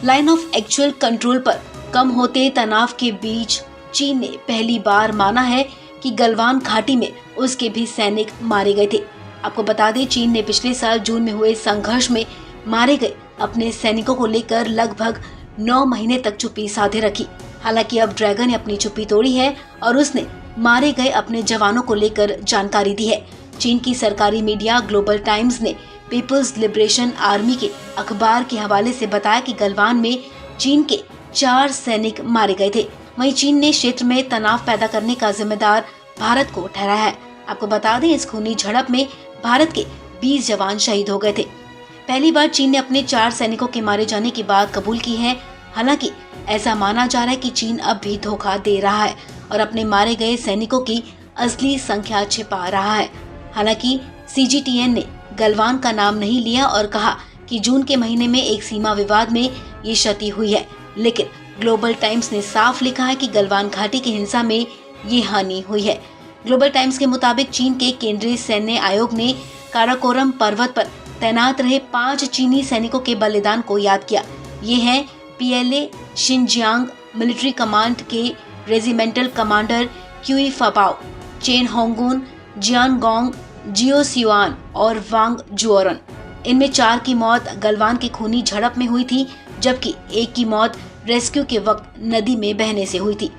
Line of actual control पर कम होते तनाव के बीच चीन ने पहली बार माना है कि गलवान घाटी में उसके भी सैनिक मारे गए थे। आपको बता दें, चीन ने पिछले साल जून में हुए संघर्ष में मारे गए अपने सैनिकों को लेकर लगभग 9 महीने तक चुप्पी साधे रखी। हालांकि अब ड्रैगन ने अपनी चुप्पी तोड़ी है और उसने मारे गए अपने जवानों को लेकर जानकारी दी है। चीन की सरकारी मीडिया ग्लोबल टाइम्स ने पीपल्स लिबरेशन आर्मी के अखबार के हवाले से बताया कि गलवान में चीन के 4 सैनिक मारे गए थे। वहीं चीन ने क्षेत्र में तनाव पैदा करने का जिम्मेदार भारत को ठहराया है। आपको बता दें, इस खूनी झड़प में भारत के 20 जवान शहीद हो गए थे। पहली बार चीन ने अपने 4 सैनिकों के मारे जाने की बात कबूल की है। हालांकि ऐसा माना जा रहा है कि चीन अब भी धोखा दे रहा है और अपने मारे गए सैनिकों की असली संख्या छिपा रहा है। हालांकि CGTN ने गलवान का नाम नहीं लिया और कहा कि जून के महीने में एक सीमा विवाद में ये क्षति हुई है, लेकिन ग्लोबल टाइम्स ने साफ लिखा है कि गलवान घाटी की हिंसा में ये हानि हुई है। ग्लोबल टाइम्स के मुताबिक चीन के केंद्रीय सैन्य आयोग ने काराकोरम पर्वत पर तैनात रहे 5 चीनी सैनिकों के बलिदान को याद किया। ये हैं PLA शिनजियांग मिलिट्री कमांड के रेजिमेंटल कमांडर क्यूई फापाओ, चेन होंगुन, जियानगोंग, जियो सियुआन और वांग जुओरन। इनमें 4 की मौत गलवान की खूनी झड़प में हुई थी, जबकि 1 की मौत रेस्क्यू के वक्त नदी में बहने से हुई थी।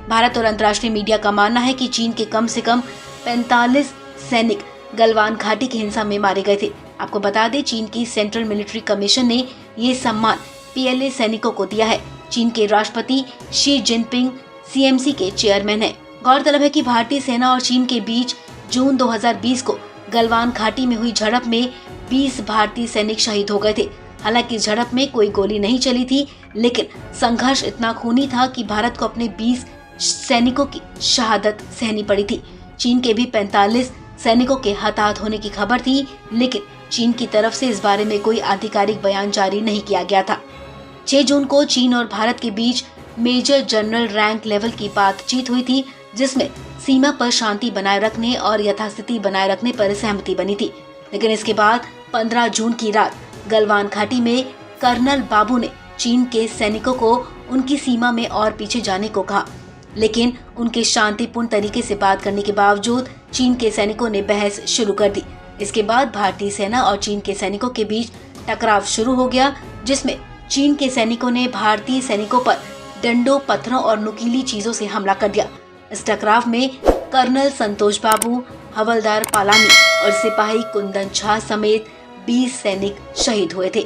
भारत और अंतर्राष्ट्रीय मीडिया का मानना है कि चीन के कम से कम 45 सैनिक गलवान घाटी की हिंसा में मारे गए थे। आपको बता दें, चीन की सेंट्रल मिलिट्री कमीशन ने ये सम्मान PLA सैनिकों को दिया है। चीन के राष्ट्रपति शी जिनपिंग CMC के चेयरमैन हैं। गौरतलब है कि भारतीय सेना और चीन के बीच जून 2020 को गलवान घाटी में हुई झड़प में 20 भारतीय सैनिक शहीद हो गए थे। हालांकि इस झड़प में कोई गोली नहीं चली थी, लेकिन संघर्ष इतना खूनी था कि भारत को अपने 20 सैनिकों की शहादत सहनी पड़ी थी। चीन के भी 45 सैनिकों के हताहत होने की खबर थी, लेकिन चीन की तरफ से इस बारे में कोई आधिकारिक बयान जारी नहीं किया गया था। 6 जून को चीन और भारत के बीच मेजर जनरल रैंक लेवल की बातचीत हुई थी, जिसमें सीमा पर शांति बनाए रखने और यथास्थिति बनाए रखने पर सहमति बनी थी। लेकिन इसके बाद 15 जून की रात गलवान घाटी में कर्नल बाबू ने चीन के सैनिकों को उनकी सीमा में और पीछे जाने को कहा, लेकिन उनके शांतिपूर्ण तरीके से बात करने के बावजूद चीन के सैनिकों ने बहस शुरू कर दी। इसके बाद भारतीय सेना और चीन के सैनिकों के बीच टकराव शुरू हो गया, जिसमें चीन के सैनिकों ने भारतीय सैनिकों पर डंडों, पत्थरों और नुकीली चीजों से हमला कर दिया। इस टकराव में कर्नल संतोष बाबू, हवलदार पालानी और सिपाही कुंदन झा समेत 20 सैनिक शहीद हुए थे।